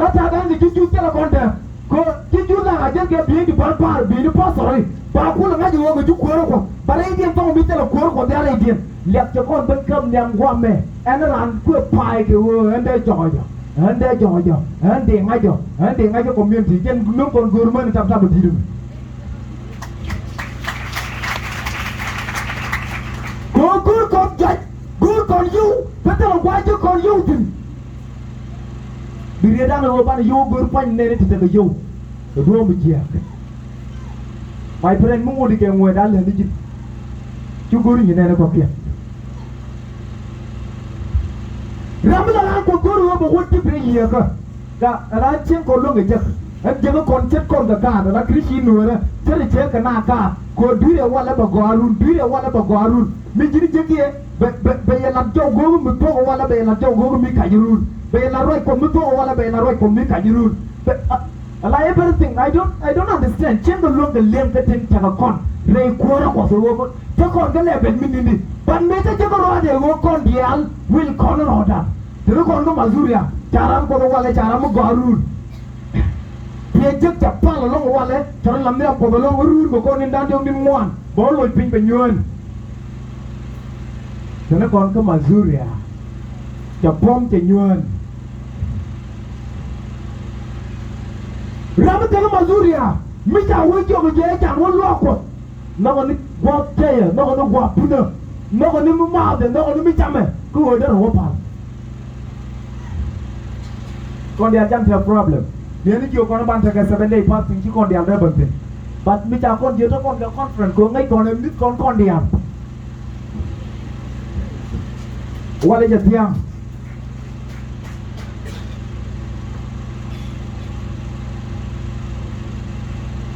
là ta đang thì chú cái là con đẹp có chú là aja cái biển thì bao rồi bao cô là ngay chỗ cái chú cuốn rồi bà đây điên phong biết là cuốn của dia này điên liệt cho con bên cơm nhang qua mẹ anh nó làm cua pie kiểu anh đây trò anh đây cho anh tiền ngay cho community trên nước con guru mới làm sao được gì được con chạy con yêu phải là quay chứ con yêu thì vì đang là bạn yêu guru quanh này thì cái yêu rồi đua mình chia my friend muốn đi cái ngoài đã lên đi chứ chú guru như này là có kia Ramadan ko guru ba woti bre yeka ga ra chen ko lo nge anh je ko kon chet kon ga ka da krishi no ra tere che ka na ka ko dure wala ba gwarun mi jiri je ki be ya lam jaw go mi to wala be la jaw go mi ka jirun be la roi ko mi to wala be la roi ko mi ka jirun ala everything I don't understand chen ko lo nge lem ka tin ta kon re ko ra ko so wo ta kon ga le ben mi ni ban me ta je ko ro de wo kon dial will kon ro da terus kon ko mazuria cara ko wala cara mo garun ye jek ja pala lo wala cara lamira ko lo run ko kon ndan dong nim mon bo lo pin pe nyuen terus kon ko mazuria ja pom che nyuen ramu ko mazuria mi ja wo jo ko je ja wo lo ko no ko ni gwa che no ko no gwa puna nó còn nín mau thì nó còn nín chăm ấy cứ ngồi đó rồi phàm con đi ăn chăm theo problem nếu như chiều con nó ban theo cái 7 day fasting chứ con đi ăn ra bận tiền but bây giờ con nhớ cho con cái conference của ngay con em biết con đi ăn qua đây giờ thiang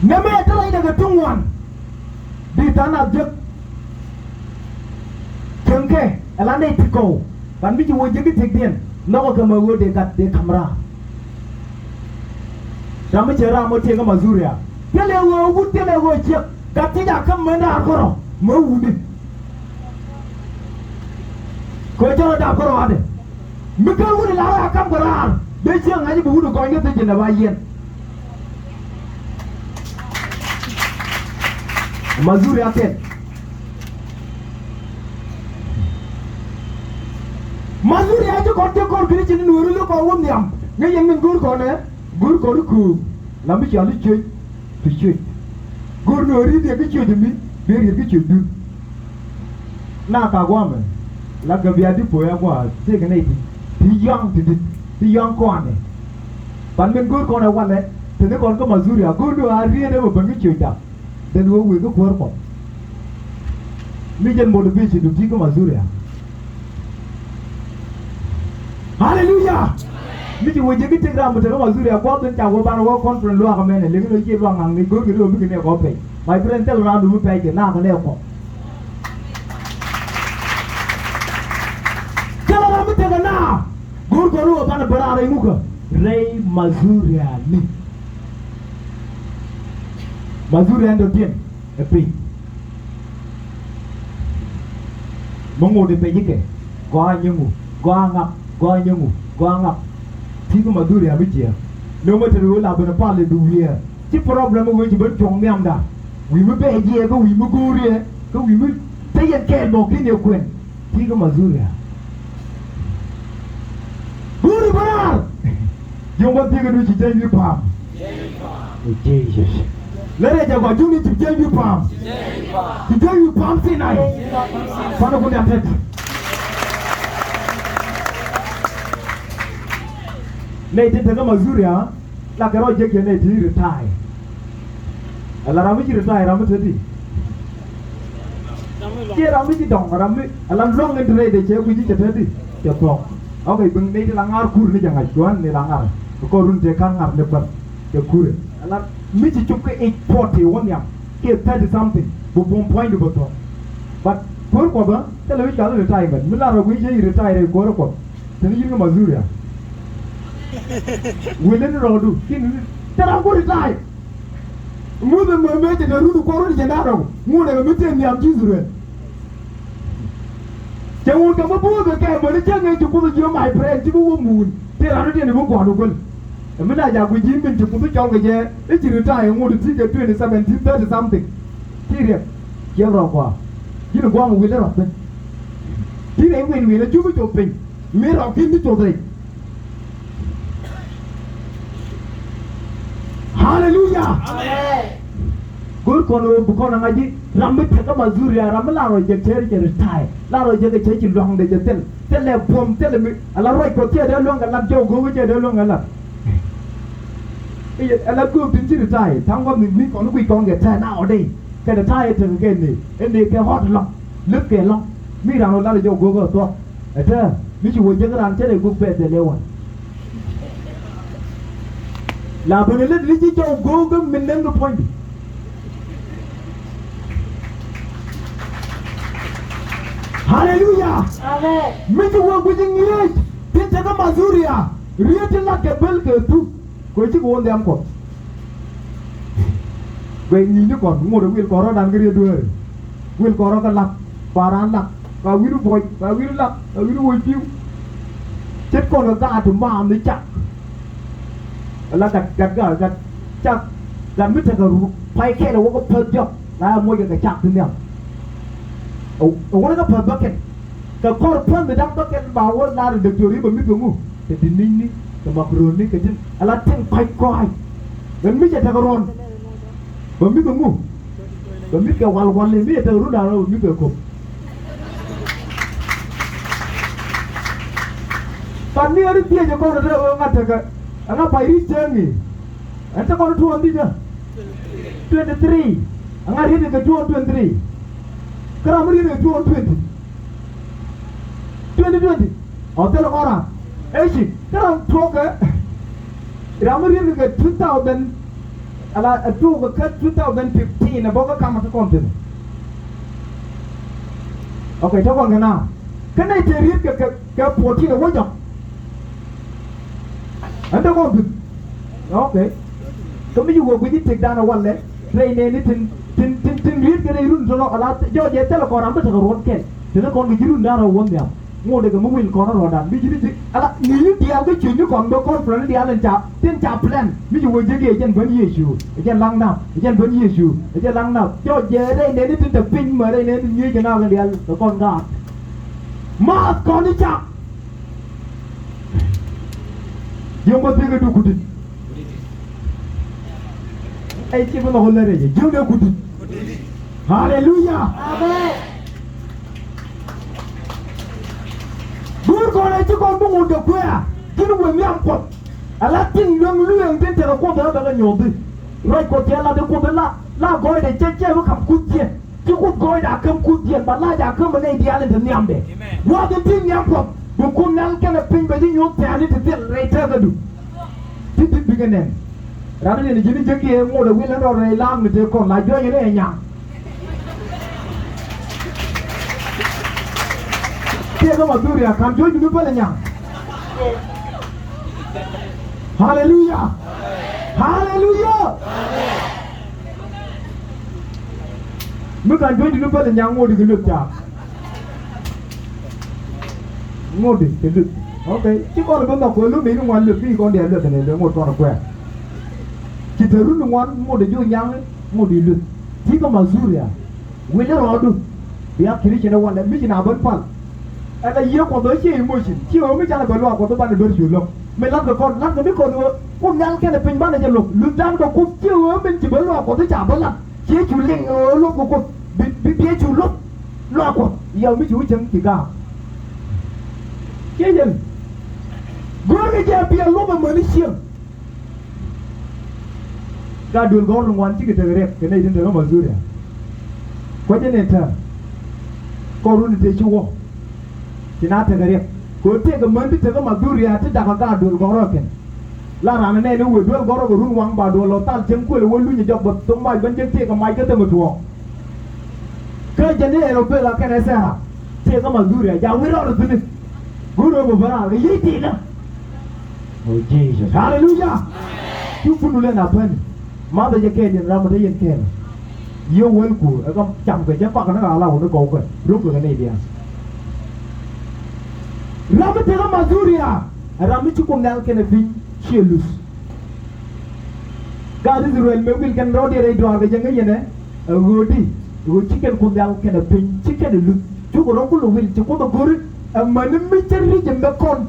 nếu mẹ trở lại được trung hoàn đi tan áp giấc chừng kê là này thì cầu bạn biết chịu cái thực tiền nó có cầm ở để gạt để camera ra mới chơi ra mới chơi cái mà duri à cái leo vút cái leo chiếc gạt thì đã cầm mấy đàn có mới vút đi coi cho nó đạp có rồi đấy mình cứ vút là cầm có ra để chiếc ngay vút được coi như thế là bao nhiêu mazuri yake mazuri yake kon kini chini nuru lo ko won yam ngay yang men gur ko ku la mi chali chơi tu chơi gur nori de ke chơi de mi be ri ke chơi du na ka gwa me la ga bia di po ya gwa te ke nei ti yang ko ane ban men gur ko na wan le te ne kon ko mazuri ya gur do a ri ne bo ban ke chơi da then we will go work on. Million motivation to think of Azuria. Hallelujah! Miji we jegi tegra mo tegra Azuria ko den ta go ban wo conference lo akamene le ngi lo ngang ni go lo mi ne ko pe. My friend tell round mu pe ke na ka le ko. Kala mi tegra na. Gur ko ro ban bara re mu ko. Rei Mazuria ni. Mazuri ando tien epi mongo de pejike goa nyungu goa ngap tigo mazuri abitia no matter who la bena pale du here ti problem wo ji ben chong miam da wi mu be je ko wi mu guri ko wi mu tayen ke mo kine kwen tigo mazuri guri bara yo mo tigo du ji jengi pam Jesus let it go. You need to tell you palm. To tell you palm Thi-nay. Father, put your head. Nay, take the Mazuria. Like a Roger, you need to retire. A lot of you retire. I'm 30. Here, I'm with the dog. I'm long and ready. They check with you 30. Your clock. Okay, bring me the Langar Kurni. I go on the Langar. The Korun Jekan never. Your Kur. A lot. Michi chuke 840 one yam ke 30 something bu bon point bu to but for ko ba tele wi ka retirement mila ro wi je retire ko ko tele yin Mazuria welen ro du kin tara ko retire mu de mo me de ru ko ro je na ro mu de me te ni am jizure je won ka mo bu be ka mo ni je ngai ku ju my friend ji bu mu te ra ro de ni bu ko do gol Mila ya guji min to kudu chonga je e retire ngod ti ke 2017 30 something tire ke ro kwa yin gwa mo wile ro pe tire wen wen ju bu to pe mi ro kin ti to dai hallelujah amen gur kono bu kono ngaji rambe ta Mazuria ramla ro je tere je retire la ro je ke che long de je tel le pom tel mi ala ro ko tie de long la jo go je de long la anh cứ tính chỉ retire, thằng con mình còn nó quy con cái trai nào ở đây, cái retire từ cái này, em đi cái hot lắm, lướt cái lắm, mi rằng nó là cho Google to, thế, mi chỉ muốn cái làm thế này cũng phải để leo là bên này lấy chỉ cho Google mình nâng cái point, hallelujah, amen, mi chỉ muốn cái gì nghe, thế chắc là Mazuria, riêng là cái bel cái tu. Cô chỉ có đem còn vậy nhìn nó còn ngồi được viên có đang cái đuôi viên có cái lắc paran lắc và viên bồi và viên lắc và viên bồi tiêu chết con nó ra thì mà mới chặt là gặt chặt gặt biết là phải khe là có phân cho là mua cái chặt thế nào nó có phân bucket cái con phân bị đắp bucket bảo là được điều đấy mà biết đúng không thì ninh đi cái mặc rốn đi cái chân là thằng phải coi gần biết là thằng rốn bấm biết đúng không bấm biết cái quan lên biết là rút đào đâu biết cái cục But near the theatre, go to the and up by this journey. And the go to 23. And I read the 223. Can I read the 220? 2020. I'll tell Ora. Actually, can I talk? I'm reading the 2000. I took a 2015 about a come to content. Okay, talk on now. Can I tell you the 14 of what? And the one. Okay. So you will be take down a one leg, train anything, read the room to not allow your telecom. I'm better road can. The con with you down a one there. More than a moving corner or that. You deal with you con the conference, the island chap, 10 chap plan. You will dig again when you issue. Again long now, again when you issue. Again long now. Your Jiɛɛn anything to pin murder and you can have the con guard. Mark con the chap. You must take a do good. I keep on the whole area. You know good. Hallelujah. Amen. Good God, I took on the prayer. Give me a young pot. A Latin young Louis did a quarter of an old. Right, what yellow the quarter la go and check will come good here. You could go and I come good here, but like I come and the island in Yambe. What the thing young pot? You could not get a pin by your tell it to tell later to do. Did it begin then? Rather than the Jimmy Jackie and more the winner or a lamb with the con like doing it in young. Come join the people in young. Hallelujah. Hallelujah. Look at join the people in young. What do you look at? More than look. Okay. Keep on the book. Look, maybe one look. We go there. Look and then more on a prayer. Keep the room one more than you young. More than look. Think of Mazuria. Winner or do. We are Christian one that mission our fun. And a year for the emotion. She will make a block of the band of you look. May not the con, not the because who now can a pin manager look down the cook, you will make the block of the Jabala. She to link or look, be to look. Lock, you'll meet you with the guy. Jiɛɛn. Go to be a lot of money here. God will go on one ticket to the rep, Canadian to Mazuria. What in it? Go to the walk. Ị go take a month to the Maduria to Dagagad will go rocking. Lara and then we will go to room one by the Lotal Temple will do your job, but don't mind when you take a mic at them to walk. Kajanero Bella can I say? Take a Maduria, yeah, we're out of this. Good over Barra, oh Jesus, hallelujah! You put to learn a pen. Mother Jacqueline and Ramadan Ken. You're welcome. I come jump with your fucking allow to go. Look at the media. Ramatella Mazuria, and Ramichukunal can have been cheerless. God is real, maybe can roll the radio of the Jangayane, a roadie, with chicken kundal can have been chicken look, Chukurokulu will to put a good, a monumental region the con.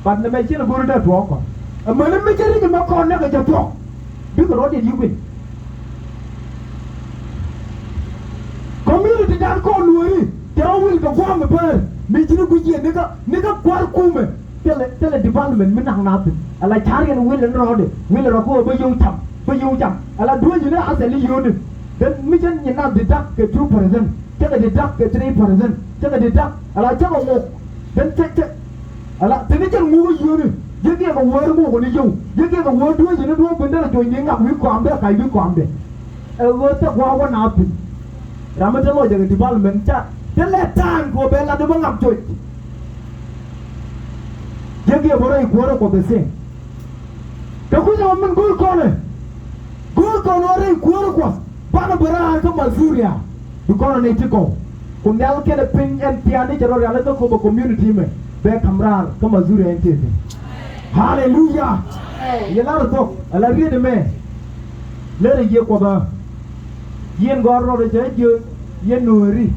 But the machine of Burda walker. A monumental region the con never to talk. Because what did you win? Community that call Louis, they all will go on the bird. Meeting with you, nigga, Qualcume. Tell a development, Minang. I like Tarian will and Rod, will a by you jump, I like doing you as a legion. Then mission you not deduct a 2%, tell a deduct a 3%, tell a deduct, I like tell a walk. Then take it. I like the little move you. You give a word more than you give a word to it, you don't open that joining up, we come back, I will come there. A word of one up. Ramatology development chat. Then let time go bella the one up to it. You give a quarter of the same. The good woman good corner. Good corner, quarter was. Banabara to Mazuria. You call an ethical. Kunal get a pin and pianista or a little community man. Back Kamran, come Mazuria and Tiffin. Hallelujah. You not talk. I like the man. Let it get over. Yen Goro, Yen Nuri.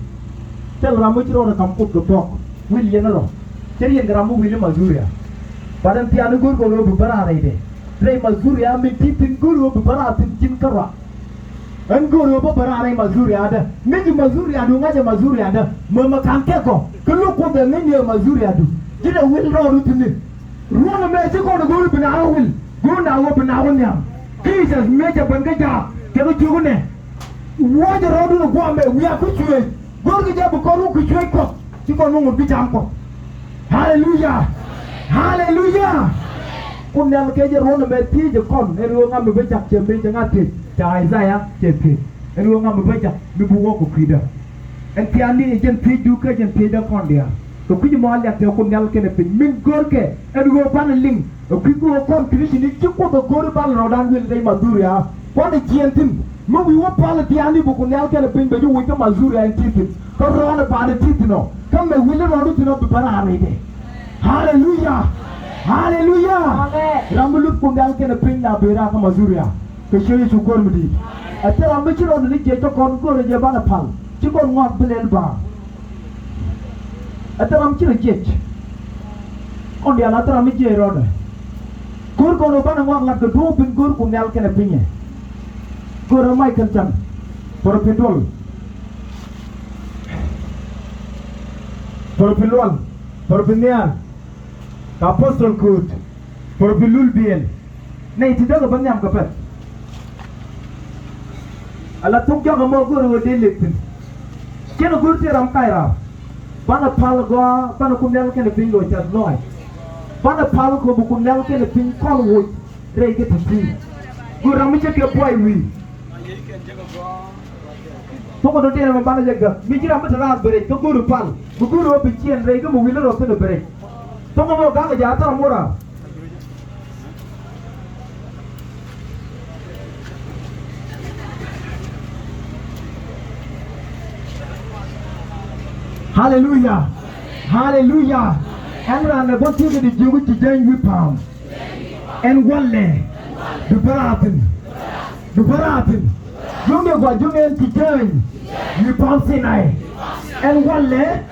Tell Ramuchiro to come put the talk. Will you know? Tell you Gramu William Mazuria. But I'm Piano Good go to Barade. Play Mazuria, me teaching Guru Barat in Chinkara. And go over Barare Mazuria. Make Mazuria do not a Mazuria. Mama can't take off. Look what the menu of Mazuria do. Jida will road to me. Run a magic on the go to our will. Go now open our name. Jesus, major Bangaja, Kevin. What the road to the woman, we are good to it. Go to the Bukoro, which wake up. You can be jump. Hallelujah. Hallelujah. Kunel keje rona beti je kon ero ngam be jak jembe jangati ja Isaiah jembe ero ngam be jak bi bu woko kwida en tiani jen piju ke jen pida kon dia to kuji mo ala te kunel kene pe min gorke ero ban ling o kugo kon krisi ni chiko do gor ban rodan wil dai maduria kon jientin mo wi wo pala tiani bu kunel kene pe be ju wi ka mazuria en titin ko rona ba de titino kam me wil rodu tino be para aride. Hallelujah. Hallelujah. Ramulut kungal kena ping na bera ka mazuria. Keshe syukur mudi. Ate ramu chiro ni je to kon ko je bana pal. Chikon ngot belen ba. Ate ram chiro je. On dia la ram je roda. Kur kono bana ngot la do bin kur kungal kena pinge. Kur mai kencang. Porpidol. Porpilwal. Porpinian. Apostol Kuoth, Porpilul bien. Nay tidak ke banyam kapet. Alat tuk jaga mau guru deliktin. Kena guru tiram kaira. Pana pal gua, pana kunel kena bingo jas noi. Pana pal ko bu kunel kena bing kol wood. Rei ke tisi. Guru ramiche ke boy wi. Toko do tiram bana jaga. Miji ramat rat bere. To guru pal. Guru opi chien rei ke mu wila rote no bere. Tunggu mau gak jatuh murah. Hallelujah. Hallelujah. Amra na bonti di jiwu ci Jiɛɛn wi pam. En walle. Du baratin. Junge gwa junge ci Jiɛɛn wi pam Thi-nay. En walle.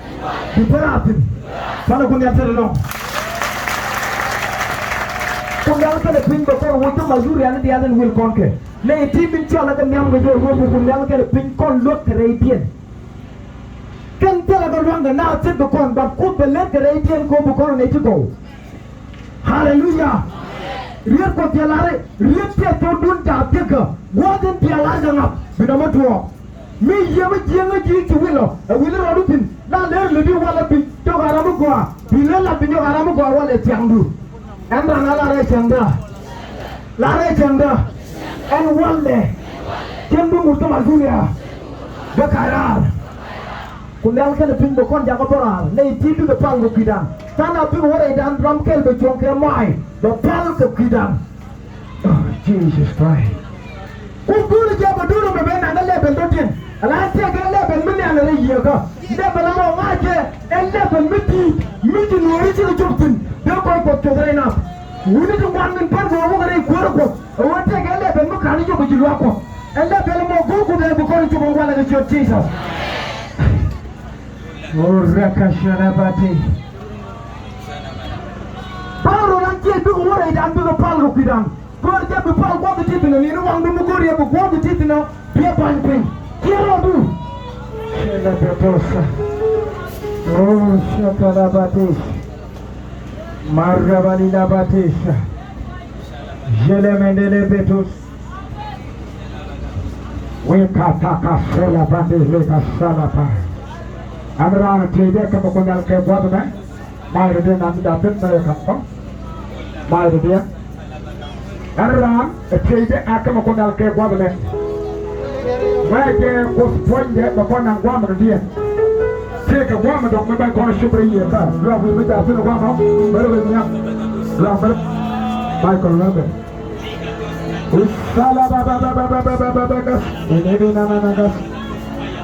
Du baratin. Sana ko ngal long. Ko ngal kala pin ko woto mazuri ana dia den wil konke. Le timin chala ka nyam go wo ko ngal kala pin kon lot reitien. Kan tela ko wanga na tit ko kon ba ko bele reitien ko bu kon ne go. Hallelujah. Riet ko tialare, riet te to dun ta teka. Woden tiala jangap bidama tuo. Mi yema jenga ji ti wilo. Wilo rodutin. Na le le di wala bi to garamu go. Bilela bi no garamu go wala tiandu. Anda na la re tianda. La re tianda. En walle. Tiandu muto mazulia. Bakarar. Kunal kala pingo kon jago borar. Le tidu de pango kidan. Tana bi wala dan drum kel be jonke mai. The pango kidan. Oh Jesus Christ. Ungulu jaba duro be na na level dotin. Ala te ga level mini ala re yega. Level mo ngaje en level miti no ri ci joptin. De ko to na. Wuni to wan min par go go re ko. O te ga level mo kan jogo ji lo ko. En level mo go go de ko to mo wala ga Jesus. Oh rakashana bati. Paulo nan ke bi ko re dan bi ko Paulo kidan. God get me Paul go to titino ni no wan mu go re go to titino be ban pin. Quiero du. Shela betosa. Oh shakala batis. Margabani la batisha. Jele mendele betus. We kataka shela batis le kasala. Amra tebe ka ko ngal ke bodo na. Mai de na da pet na ka ko. Mai de Arra, tebe aka ko ngal ke bodo na. Wake ko ponje ba ko na gwa mo dia. Take a woman of my corner super year. Love with that in a woman. Better with me. Love it. Michael Lambert. Usala in every nanagas.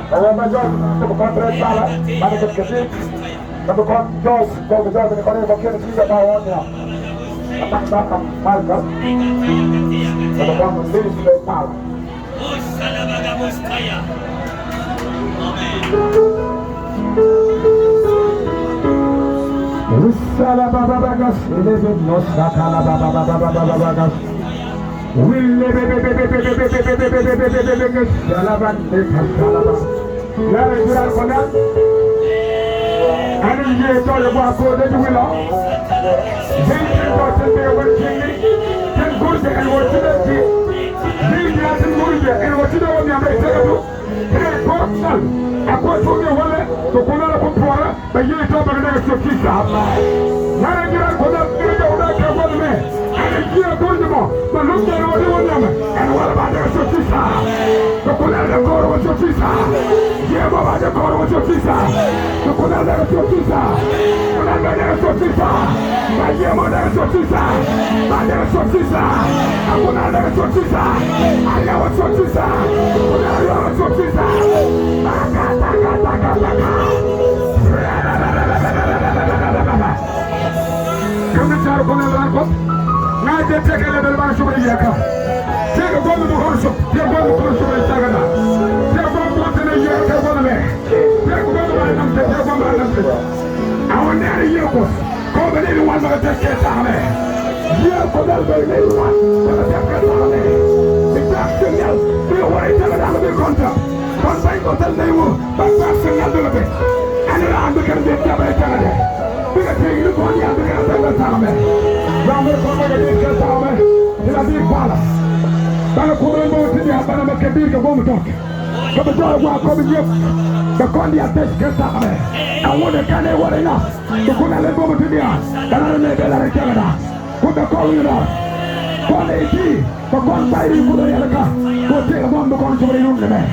Oh my God, the contract sala, Manic Cassic, the con Jones, go to the corner of Kennedy about one now. I'm back on Michael. The one with Lily Power. Usala baba bagas, eleven no sakala baba baba baba bagas. Will Salaban de Salaba. Lara Jura Kona. and then you told the walk over the willow. Then you got to be able to then go there and watch the tea. Then you have to go there and watch the one you make to I put to me wallet to pull up a quarter, but you talk about the next of Kisa. Now I get up for that video that can run me. And it's here going to more, but look at what you want them. And what about the next of Kisa? To pull out the quarter with your Kisa. Yeah, Baba, the quarter with your Kisa. To pull out the next of Kisa. Pull out the next of Kisa. My dear mother, next of Kisa. My next of Kisa. I will not next of Kisa. I never saw Kisa. Pull out the next of Kisa. Come to Charo con el banco. Nadie te que le del banco sobre Yaka. Take a bomb to Horso. Take a bomb to sobre Tagada. Take a bomb to the Yaka. Take a bomb to the Yaka. I want that Yoko. Come and anyone but take it on me. Yoko, that's very one. But take it on me. The captain yells. Be away. Take it out of the contract. One thing to tell you, but passing a little bit. And I'm going to get Canada. We're going to take you to one year to get the time. Round the corner, the big time. In a big palace. But I'm going to the Alabama can be a woman talk. Come and join one coming up. The Condi at this get time. I want to get it what enough. The Condi let go to the art. And I don't know that Canada. Put the call in us. Call AT. For one side, you put the other car. Go take a bomb to come to the room, the man.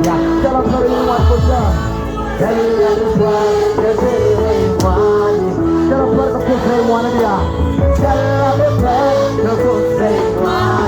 ya. Jalan hari wan kusa. Dari dua, dari wan. Jalan hari kusa wan dia. Jalan hari kusa wan.